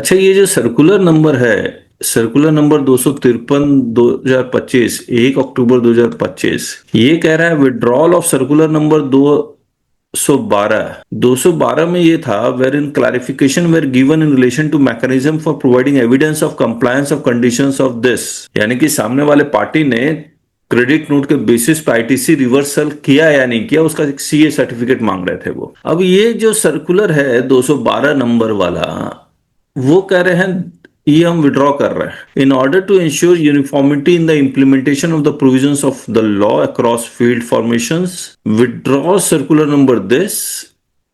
अच्छा, ये जो सर्कुलर नंबर है, सर्कुलर नंबर 253/2025, 1 अक्टूबर 2025, ये कह रहा है विड्रॉल ऑफ सर्कुलर नंबर 212 में ये था, were in clarification were given in relation to mechanism for providing evidence of compliance of conditions of this. यानी कि सामने वाले पार्टी ने क्रेडिट नोट के बेसिस पे आईटीसी रिवर्सल किया या नहीं किया, उसका एक सीए सर्टिफिकेट मांग रहे थे वो। अब ये जो सर्कुलर है 212 नंबर वाला, वो कह रहे हैं ये हम विड्रॉ कर रहे हैं in order to ensure uniformity in the implementation of the provisions of the law across field formations. Withdraw circular number this,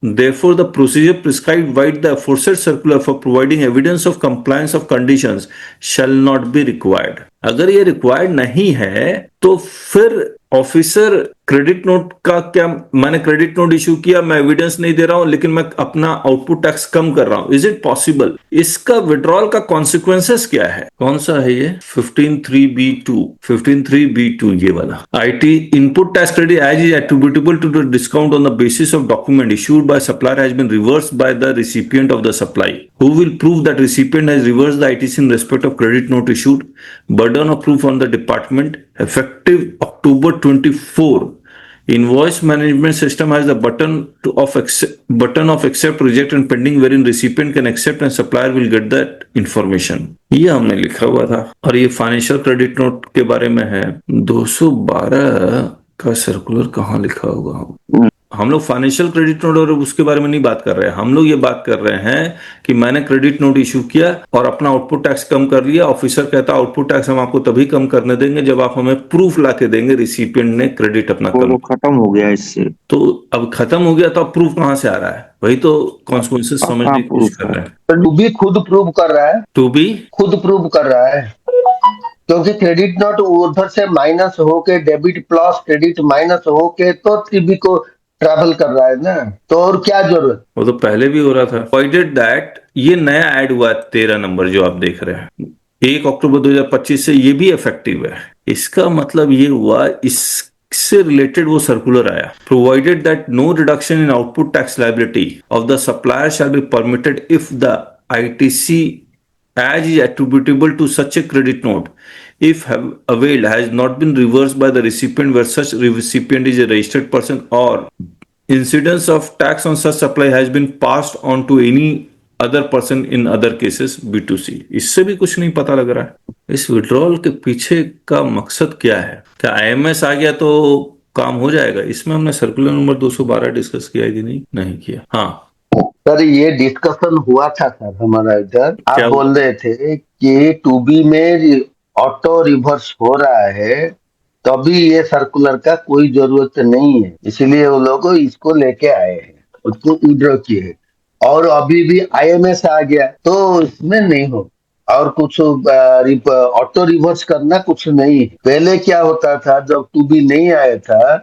therefore the procedure prescribed by the aforesaid circular for providing evidence of compliance of conditions shall not be required। अगर ये required नहीं है तो फिर officer credit note का क्या, मैंने credit note issue किया, मैं एविडेंस नहीं दे रहा हूं लेकिन मैं अपना आउटपुट टैक्स कम कर रहा हूं, इज इट पॉसिबल? इसका विड्रॉल का कॉन्सिक्वेंसेस क्या है? कौन सा है ये? 15(3)(b)(2), ये वाला IT input tax credit as is attributable to the discount on the basis of document issued by supplier has been reversed by the recipient of the supply. Who will prove that recipient has reversed the ITC in respect of credit note issued? Burden of proof on the department. Effective October 24, invoice management system has the button of accept, reject and pending, wherein recipient can accept and supplier will get that information। ये हमने लिखा हुआ था। और ये financial credit note के बारे में है। 212 का सर्कुलर कहाँ लिखा होगा? हम लोग फाइनेंशियल क्रेडिट नोट और उसके बारे में नहीं बात कर रहे हैं, हम लोग ये बात कर रहे हैं कि मैंने क्रेडिट नोट इशू किया और अपना आउटपुट टैक्स कम कर लिया। ऑफिसर कहता है आउटपुट टैक्स हम आपको तभी कम करने देंगे जब आप हमें प्रूफ ला के देंगे रिसिपिएंट ने क्रेडिट अपना कम। खत्म हो गया इससे। तो अब खत्म हो गया तो अब प्रूफ कहाँ से आ रहा है? वही तो कॉन्सिक्वेंसेस समझने की कोशिश कर रहे हैं। टू बी खुद प्रूव कर रहा है, टू बी खुद प्रूव कर रहा है, क्योंकि क्रेडिट नोट उधर से माइनस होके डेबिट प्लस क्रेडिट माइनस होके तो टीबी को ट्रैवल कर रहा है ना, तो और क्या जरूरत? वो तो पहले भी हो रहा था। प्रोवाइडेड दैट, ये नया ऐड हुआ 13 नंबर जो आप देख रहे हैं, 1 अक्टूबर 2025 से ये भी इफेक्टिव है। इसका मतलब ये हुआ, इससे रिलेटेड वो सर्कुलर आया, provided that no reduction in output tax liability of the supplier shall be permitted if the ITC as is attributable to such a credit note, if availed, has not been reversed by the recipient where such recipient is a registered person, or incidence of tax on such supply has been passed on to any other person in other cases B2C। इससे भी कुछ नहीं पता लग रहा है इस withdrawal के पीछे का मकसद क्या है। क्या आईएमएस आ गया तो काम हो जाएगा? इसमें हमने सर्कुलर नंबर 212 डिस्कस किया कि नहीं किया? हाँ सर, ये डिस्कशन हुआ था सर हमारा इधर। आप बोल रहे थे कि टूबी में ऑटो रिवर्स हो रहा है, तभी ये सर्कुलर का कोई जरूरत नहीं है, इसलिए वो लोग इसको लेके आए हैं, उसको विड्रॉ किए। और अभी भी आईएमएस आ गया तो इसमें नहीं हो, और कुछ ऑटो रिवर्स करना कुछ नहीं है। पहले क्या होता था, जब टूबी नहीं आया था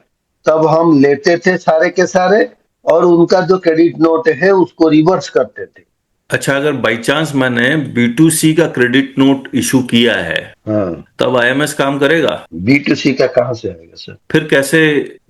तब हम लेते थे सारे के सारे और उनका जो क्रेडिट नोट है उसको रिवर्स करते थे। अच्छा, अगर बाई चांस मैंने B2C का क्रेडिट नोट इशू किया है, हाँ, तब आईएमएस काम करेगा? B2C का कहाँ से आएगा सर? फिर कैसे?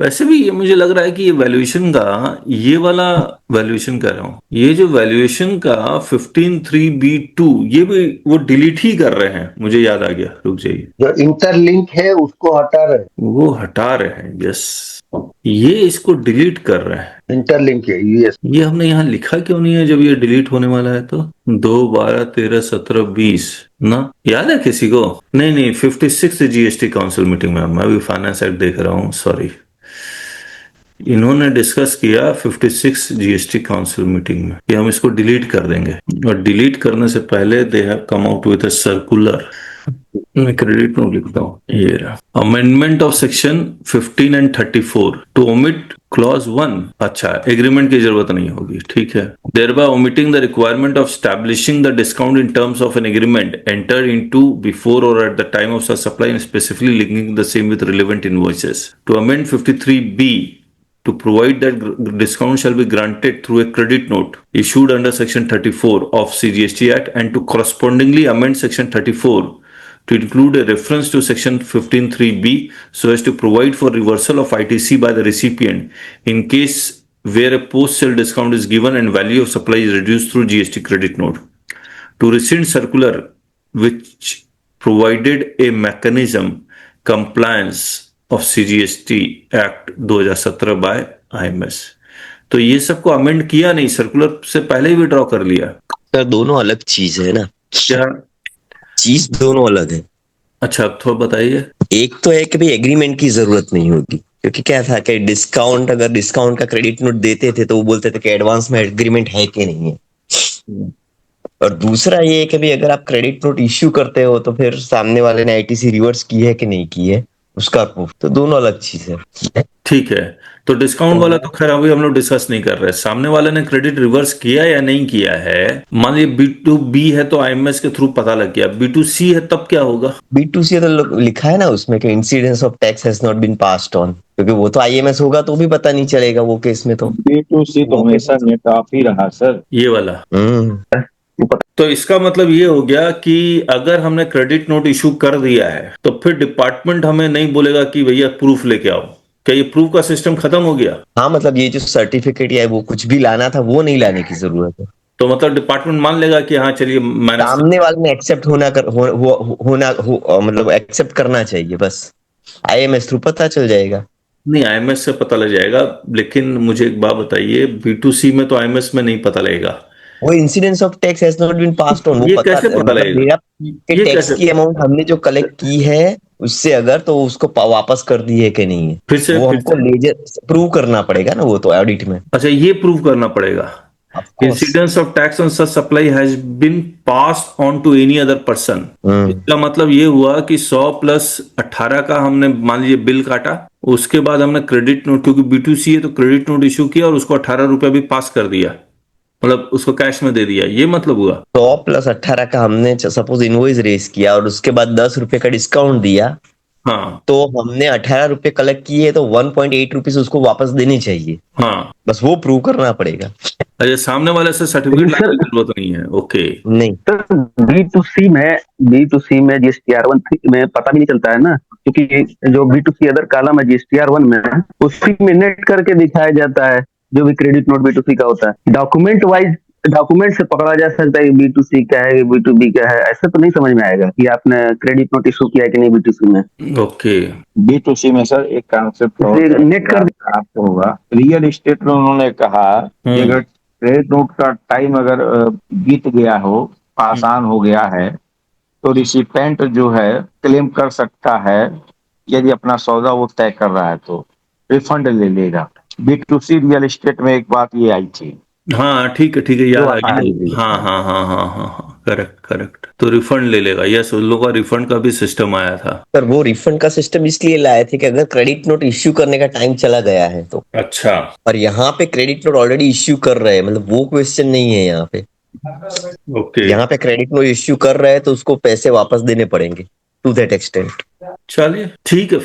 वैसे भी ये मुझे लग रहा है कि ये वैल्यूएशन का, ये वाला वैल्यूएशन कर रहा हूँ, ये जो वैल्यूएशन का 15(3)(b)(2), ये भी वो डिलीट ही कर रहे हैं, मुझे याद आ गया, रुक जाइए। जो इंटरलिंक है उसको हटा रहे, वो हटा रहे हैं, यस, ये इसको डिलीट कर रहे हैं। इंटरलिंक है ये हमने यहाँ लिखा क्यों नहीं है जब ये डिलीट होने वाला है? तो 2, 12, 13, 17, 20 ना, याद है किसी को? नहीं, 56 जीएसटी काउंसिल मीटिंग में, मैं भी फाइनेंस एक्ट देख रहा हूँ, सॉरी, इन्होंने डिस्कस किया 56 जीएसटी काउंसिल मीटिंग में कि हम इसको डिलीट कर देंगे, और डिलीट करने से पहले they have come out with a circular. मैं क्रेडिट नोट लिखता हूँ, ये रहा, amendment of section 15 and 34 to omit clause 1। अच्छा, एग्रीमेंट की जरूरत नहीं होगी, ठीक है। thereby omitting the requirement of establishing the discount in terms of an agreement entered into before or at the time of such supply, and specifically linking the same with relevant invoices। To amend 53B to provide that discount shall be granted through a credit note issued under section 34 of CGST Act, and to correspondingly amend section 34 to include a reference to section 15(3)(b) so as to provide for reversal of ITC by the recipient in case where a post-sale discount is given and value of supply is reduced through GST credit note। to rescind circular which provided a mechanism compliance of CGST Act 2017 by IMS। तो ये सबको amend किया नहीं, circular से पहले ही withdraw कर लिया। Sir दोनों अलग चीज है ना, क्या चीज दोनों अलग है। अच्छा थोड़ा बताइए। एक तो है कि भाई एग्रीमेंट की जरूरत नहीं होगी, क्योंकि क्या था कि डिस्काउंट, अगर डिस्काउंट का क्रेडिट नोट देते थे तो वो बोलते थे कि एडवांस में एग्रीमेंट है कि नहीं है। और दूसरा ये है कि भाई अगर आप क्रेडिट नोट इश्यू करते हो तो फिर सामने वाले ने आईटीसी रिवर्स की है कि नहीं की है उसका प्रूफ, तो दोनों अलग चीज है। ठीक है, तो डिस्काउंट वाला तो खैर अभी हम लोग डिस्कस नहीं कर रहे। सामने वाले ने क्रेडिट रिवर्स किया या नहीं किया है, मान लीजिए B2B है तो आईएमएस के थ्रू पता लग गया, B2C है तब क्या होगा? B2C तो लिखा है ना उसमें कि incidence of tax has not been passed on, क्योंकि वो तो आईएमएस होगा तो भी पता नहीं चलेगा वो केस में। तो B2C तो हमेशा नेट ऑफ ही रहा सर। ये वाला तो इसका मतलब ये हो गया कि अगर हमने क्रेडिट नोट इशू कर दिया है तो फिर डिपार्टमेंट हमें नहीं बोलेगा कि भैया प्रूफ लेके आओ। क्या ये प्रूफ का सिस्टम खत्म हो गया? हाँ, मतलब ये जो सर्टिफिकेट या वो कुछ भी लाना था वो नहीं लाने की जरूरत है। तो मतलब डिपार्टमेंट मान लेगा कि हाँ चलिए मैंने सामने वाले ने एक्सेप्ट मतलब एक्सेप्ट करना चाहिए, बस आईएमएस थ्रू पता चल जाएगा। नहीं, आईएमएस से पता लग जाएगा, लेकिन मुझे एक बात बताइए, B2C में तो आईएमएस में नहीं पता लगेगा। वो incidence of tax has not been passed on, वो ये पता कैसे पता मतलब लगेगा? मेरा ये टैक्स कैसे? की अमाउंट हमने जो कलेक्ट की है उससे अगर तो उसको वापस कर दी है कि नहीं है, फिर से वो हमको लेजर प्रूव करना पड़ेगा ना, वो तो ऑडिट में। अच्छा ये प्रूव करना पड़ेगा। Incidence of tax on such supply has been passed on to any other person. इसका मतलब ये हुआ कि 100 प्लस 18 का हमने मान लीजिए बिल काटा, उसके बाद हमने क्रेडिट नोट, क्योंकि B2C है तो क्रेडिट नोट इशू किया और उसको 18 रुपया भी पास कर दिया, मतलब उसको कैश में दे दिया, ये मतलब हुआ। 100 प्लस 18 का हमने सपोज इनवॉइस रेज किया और उसके बाद 10 रुपए का डिस्काउंट दिया, हाँ तो हमने 18 रुपए कलेक्ट किए तो 1.8 रुपीज उसको वापस देनी चाहिए। हाँ, बस वो प्रूव करना पड़ेगा। अच्छा सामने वाले से सर्टिफिकेट लाने की जरूरत नहीं है। ओके नहीं बी टू सी में GSTR 1 में पता भी नहीं चलता है ना, क्योंकि जो B2C अदर कॉलम है GSTR 1 में उसी में नेट करके दिखाया जाता है जो भी क्रेडिट नोट B2C का होता है। डॉक्यूमेंट वाइज डॉक्यूमेंट से पकड़ा जा सकता है कि B2C क्या है B2B क्या है, ऐसा तो नहीं समझ में आएगा कि आपने क्रेडिट नोट इशू किया है कि नहीं B2C में। ओके B2C में सर एक कॉन्सेप्ट नेट कर आपको होगा, रियल एस्टेट में उन्होंने कहा कि अगर क्रेडिट नोट का टाइम अगर बीत गया हो, आसान हो गया है, तो रिसिपेंट जो है क्लेम कर सकता है, यदि अपना सौदा वो तय कर रहा है तो रिफंड ले लेगा। B2C रियल एस्टेट में एक बात ये आई थी। हाँ ठीक है याद आ हाँ, गया। हाँ करेक्ट, तो रिफंड ले लेगा। यस, उन लोगों का रिफंड का भी सिस्टम आया था। पर वो रिफंड का सिस्टम इसलिए लाए थे कि अगर क्रेडिट नोट इश्यू करने का टाइम चला गया है तो। अच्छा और यहाँ पे क्रेडिट नोट ऑलरेडी इश्यू कर रहे हैं, मतलब वो क्वेश्चन नहीं है यहाँ पे। ओके, यहाँ पे क्रेडिट नोट इश्यू कर रहे हैं तो उसको पैसे वापस देने पड़ेंगे टू दैट एक्सटेंट। चलिए ठीक है।